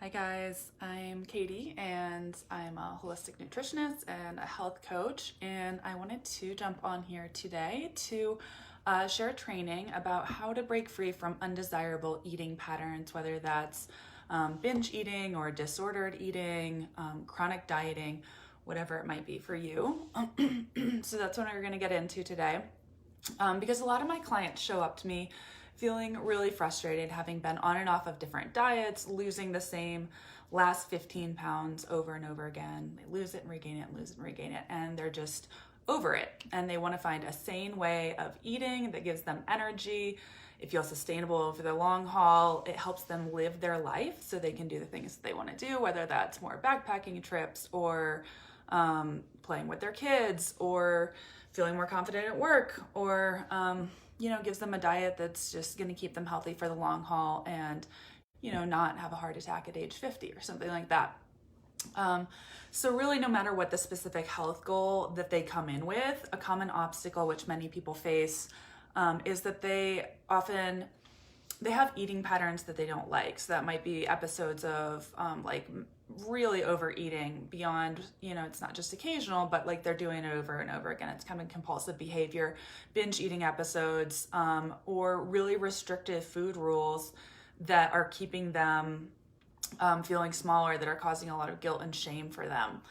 Hi guys, I'm Katie and I'm a holistic nutritionist and a health coach, and I wanted to jump on here today to share a training about how to break free from undesirable eating patterns, whether that's binge eating or disordered eating, chronic dieting, whatever it might be for you. So that's what we're going to get into today, because a lot of my clients show up to me feeling really frustrated, having been on and off of different diets, losing the same last 15 pounds over and over again. They lose it and regain it and lose it and regain it, and they're just over it. And they want to find a sane way of eating that gives them energy. It feels sustainable over the long haul. It helps them live their life so they can do the things that they want to do, whether that's more backpacking trips or playing with their kids or feeling more confident at work, or gives them a diet that's just going to keep them healthy for the long haul and, not have a heart attack at age 50 or something like that. So really, no matter what the specific health goal that they come in with, a common obstacle which many people face is that they have eating patterns that they don't like. So that might be episodes of really overeating beyond, it's not just occasional, but like they're doing it over and over again. It's kind of compulsive behavior, binge eating episodes, or really restrictive food rules that are keeping them feeling smaller, that are causing a lot of guilt and shame for them.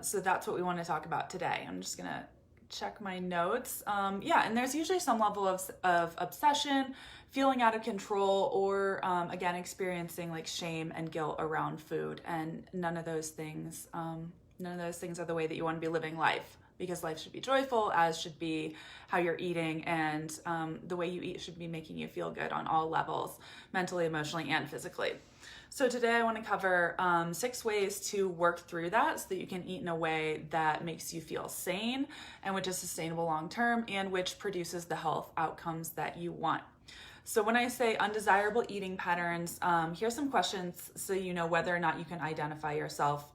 So that's what we want to talk about today. I'm just going to check my notes. And there's usually some level of obsession, feeling out of control, or again, experiencing like shame and guilt around food. And none of those things are the way that you want to be living life, because life should be joyful, as should be how you're eating, and the way you eat should be making you feel good on all levels, mentally, emotionally, and physically. So today I want to cover 6 ways to work through that so that you can eat in a way that makes you feel sane and which is sustainable long term and which produces the health outcomes that you want. So when I say undesirable eating patterns, here's some questions so you know whether or not you can identify yourself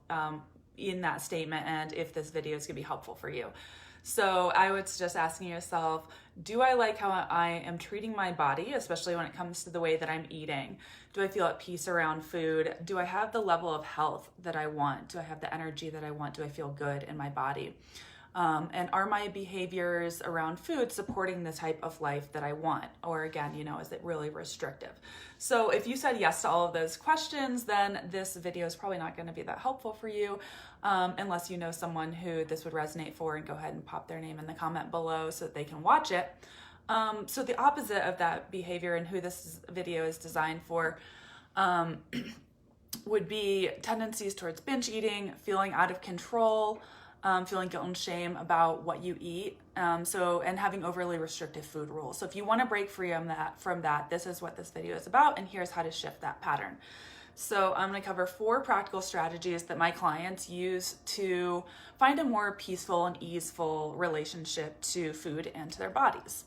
in that statement and if this video is going to be helpful for you. So I would suggest asking yourself, do I like how I am treating my body, especially when it comes to the way that I'm eating? Do I feel at peace around food? Do I have the level of health that I want? Do I have the energy that I want? Do I feel good in my body? And are my behaviors around food supporting the type of life that I want? Or again, is it really restrictive? So if you said yes to all of those questions, then this video is probably not going to be that helpful for you, unless you know someone who this would resonate for, and go ahead and pop their name in the comment below so that they can watch it. So the opposite of that behavior and who this video is designed for would be tendencies towards binge eating, feeling out of control, feeling guilt and shame about what you eat, and having overly restrictive food rules. So if you want to break free from that, this is what this video is about, and here's how to shift that pattern. So I'm going to cover 4 practical strategies that my clients use to find a more peaceful and easeful relationship to food and to their bodies.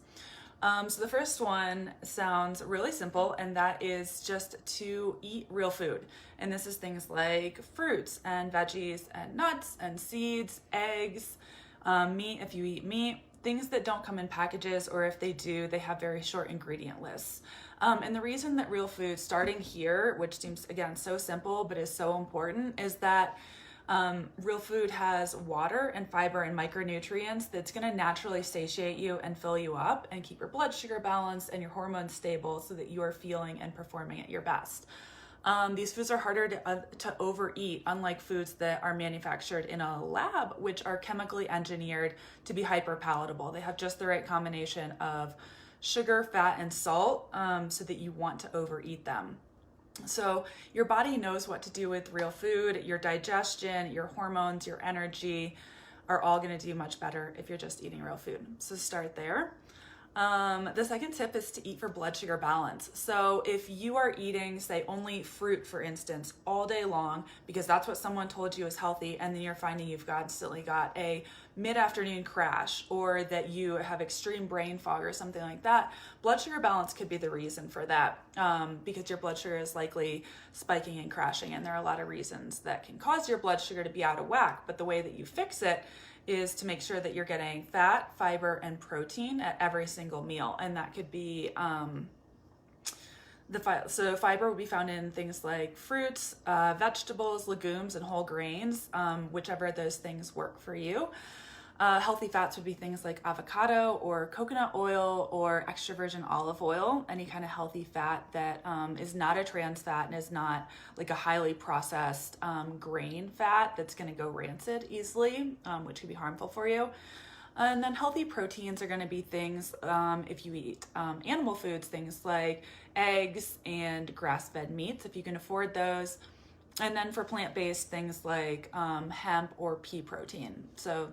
So the first one sounds really simple, and that is just to eat real food. And this is things like fruits and veggies and nuts and seeds, eggs, meat if you eat meat, things that don't come in packages, or if they do, they have very short ingredient lists. And the reason that real food, starting here, which seems again so simple but is so important, is that real food has water and fiber and micronutrients that's going to naturally satiate you and fill you up and keep your blood sugar balanced and your hormones stable so that you are feeling and performing at your best. These foods are harder to overeat, unlike foods that are manufactured in a lab, which are chemically engineered to be hyper palatable. They have just the right combination of sugar, fat, and salt, so that you want to overeat them. So your body knows what to do with real food. Your digestion, your hormones, your energy are all going to do much better if you're just eating real food. So start there. The second tip is to eat for blood sugar balance. So if you are eating, say, only fruit, for instance, all day long, because that's what someone told you is healthy, and then you're finding you've constantly got a mid-afternoon crash, or that you have extreme brain fog or something like that, blood sugar balance could be the reason for that, because your blood sugar is likely spiking and crashing, and there are a lot of reasons that can cause your blood sugar to be out of whack. But the way that you fix it is to make sure that you're getting fat, fiber, and protein at every single meal. And that could be So fiber will be found in things like fruits, vegetables, legumes, and whole grains, whichever of those things work for you. Healthy fats would be things like avocado or coconut oil or extra virgin olive oil, any kind of healthy fat that is not a trans fat and is not like a highly processed grain fat that's going to go rancid easily, which could be harmful for you. And then healthy proteins are going to be things, if you eat animal foods, things like eggs and grass-fed meats, if you can afford those. And then for plant-based, things like hemp or pea protein. So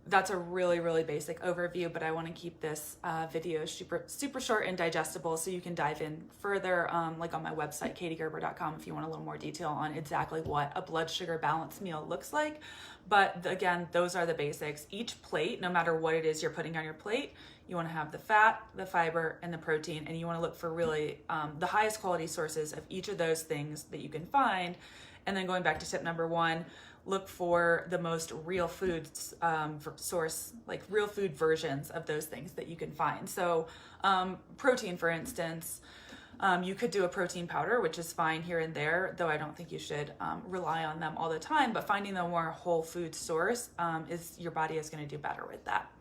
that's a really, really basic overview, but I want to keep this video super short and digestible so you can dive in further, like on my website, katiegerber.com, if you want a little more detail on exactly what a blood sugar balance meal looks like. But again, those are the basics. Each plate, no matter what it is you're putting on your plate, you want to have the fat, the fiber, and the protein, and you want to look for really the highest quality sources of each of those things that you can find. And then going back to tip number one, look for the most real foods source, like real food versions of those things that you can find. So protein, for instance, you could do a protein powder, which is fine here and there, though I don't think you should rely on them all the time, but finding the more whole food source is your body is going to do better with that.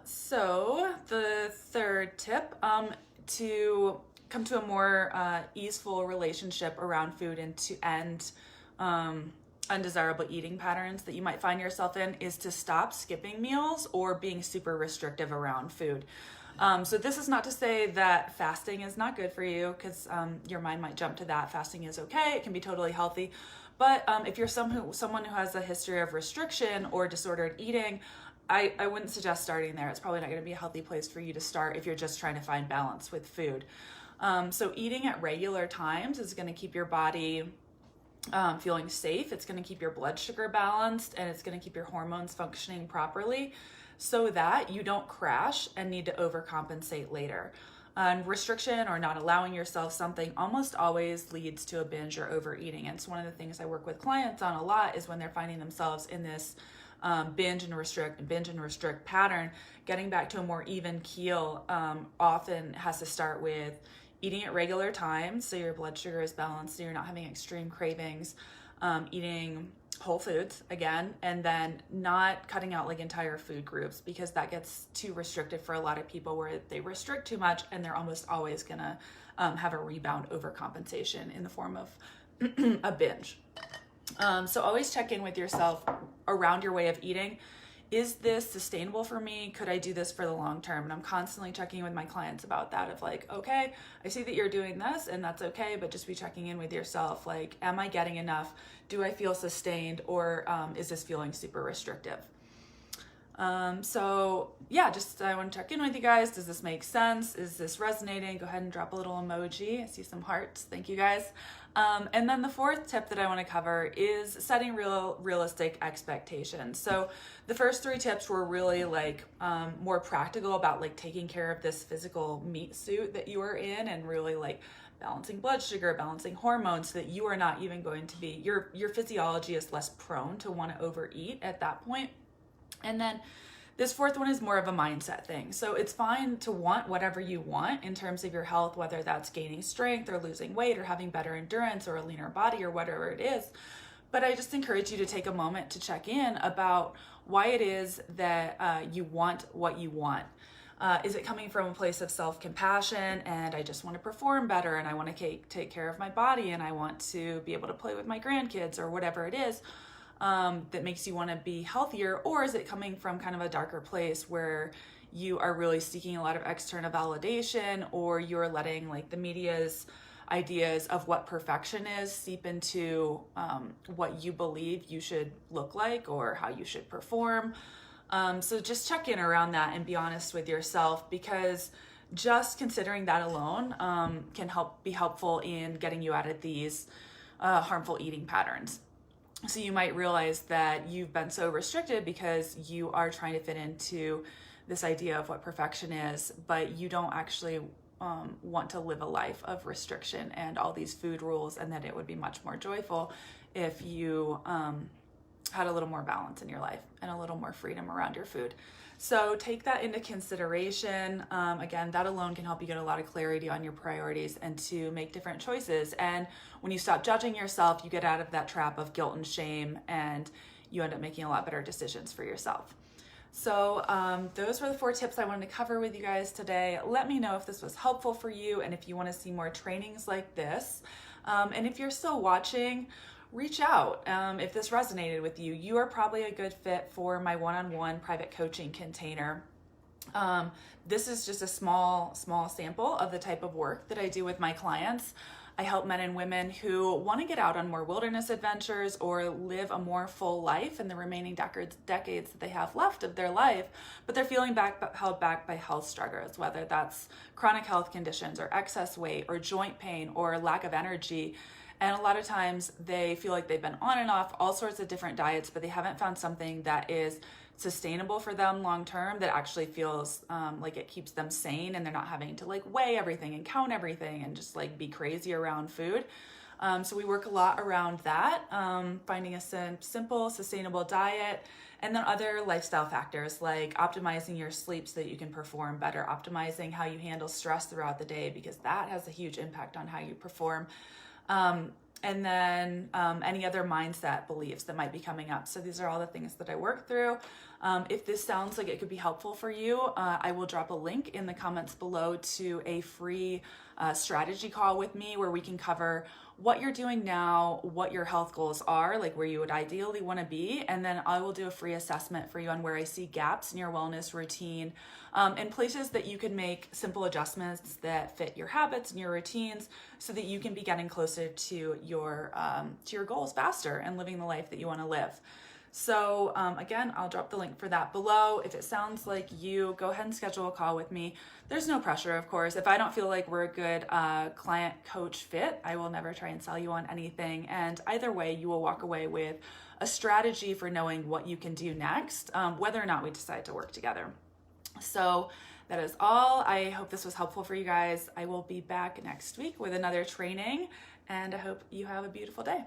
So the third tip, to come to a more easeful relationship around food and to end undesirable eating patterns that you might find yourself in, is to stop skipping meals or being super restrictive around food. So this is not to say that fasting is not good for you, because your mind might jump to that. Fasting is okay. It can be totally healthy. But if you're someone who has a history of restriction or disordered eating, I wouldn't suggest starting there. It's probably not going to be a healthy place for you to start if you're just trying to find balance with food. So eating at regular times is going to keep your body feeling safe. It's going to keep your blood sugar balanced, and it's going to keep your hormones functioning properly so that you don't crash and need to overcompensate later. Restriction or not allowing yourself something almost always leads to a binge or overeating. And it's one of the things I work with clients on a lot, is when they're finding themselves in this binge and restrict pattern, getting back to a more even keel often has to start with eating at regular times so your blood sugar is balanced, so you're not having extreme cravings, eating whole foods again, and then not cutting out like entire food groups, because that gets too restrictive for a lot of people, where they restrict too much and they're almost always gonna have a rebound overcompensation in the form of a binge. So always check in with yourself around your way of eating. Is this sustainable for me? Could I do this for the long term? And I'm constantly checking in with my clients about that, of like, okay, I see that you're doing this and that's okay, but just be checking in with yourself. Like, am I getting enough? Do I feel sustained, or is this feeling super restrictive? So yeah, just I want to check in with you guys. Does this make sense? Is this resonating? Go ahead and drop a little emoji. I see some hearts. Thank you guys. And then the fourth tip that I want to cover is setting realistic expectations. So the first three tips were really like more practical about like taking care of this physical meat suit that you are in, and really like balancing blood sugar, balancing hormones, so that you are not even going to be, your physiology is less prone to want to overeat at that point. And then this fourth one is more of a mindset thing. So it's fine to want whatever you want in terms of your health, whether that's gaining strength or losing weight or having better endurance or a leaner body or whatever it is. But I just encourage you to take a moment to check in about why it is that you want what you want. Is it coming from a place of self-compassion and I just want to perform better and I want to take care of my body and I want to be able to play with my grandkids or whatever it is? That makes you want to be healthier? Or is it coming from kind of a darker place where you are really seeking a lot of external validation, or you're letting like the media's ideas of what perfection is seep into what you believe you should look like or how you should perform? So just check in around that and be honest with yourself, because just considering that alone can be helpful in getting you out of these harmful eating patterns. So you might realize that you've been so restricted because you are trying to fit into this idea of what perfection is, but you don't actually want to live a life of restriction and all these food rules, and that it would be much more joyful if you had a little more balance in your life and a little more freedom around your food. So take that into consideration. Again, that alone can help you get a lot of clarity on your priorities and to make different choices. And when you stop judging yourself, you get out of that trap of guilt and shame, and you end up making a lot better decisions for yourself. So those were the 4 tips I wanted to cover with you guys today. Let me know if this was helpful for you and if you want to see more trainings like this. And if you're still watching, reach out. If this resonated with you, you are probably a good fit for my one-on-one private coaching container. This is just a small sample of the type of work that I do with my clients. I help men and women who want to get out on more wilderness adventures or live a more full life in the remaining decades that they have left of their life, but they're feeling held back by health struggles, whether that's chronic health conditions or excess weight or joint pain or lack of energy. And a lot of times they feel like they've been on and off all sorts of different diets, but they haven't found something that is sustainable for them long term, that actually feels like it keeps them sane, and they're not having to like weigh everything and count everything and just like be crazy around food. So we work a lot around that, finding a simple, sustainable diet, and then other lifestyle factors like optimizing your sleep so that you can perform better, optimizing how you handle stress throughout the day, because that has a huge impact on how you perform. And then any other mindset beliefs that might be coming up. So these are all the things that I work through. If this sounds like it could be helpful for you, I will drop a link in the comments below to a free strategy call with me where we can cover what you're doing now, what your health goals are, like where you would ideally want to be, and then I will do a free assessment for you on where I see gaps in your wellness routine, and places that you can make simple adjustments that fit your habits and your routines so that you can be getting closer to your goals faster and living the life that you want to live. So again, I'll drop the link for that below. If it sounds like you, go ahead and schedule a call with me. There's no pressure, of course. If I don't feel like we're a good client coach fit, I will never try and sell you on anything. And either way, you will walk away with a strategy for knowing what you can do next, whether or not we decide to work together. So that is all. I hope this was helpful for you guys. I will be back next week with another training, and I hope you have a beautiful day.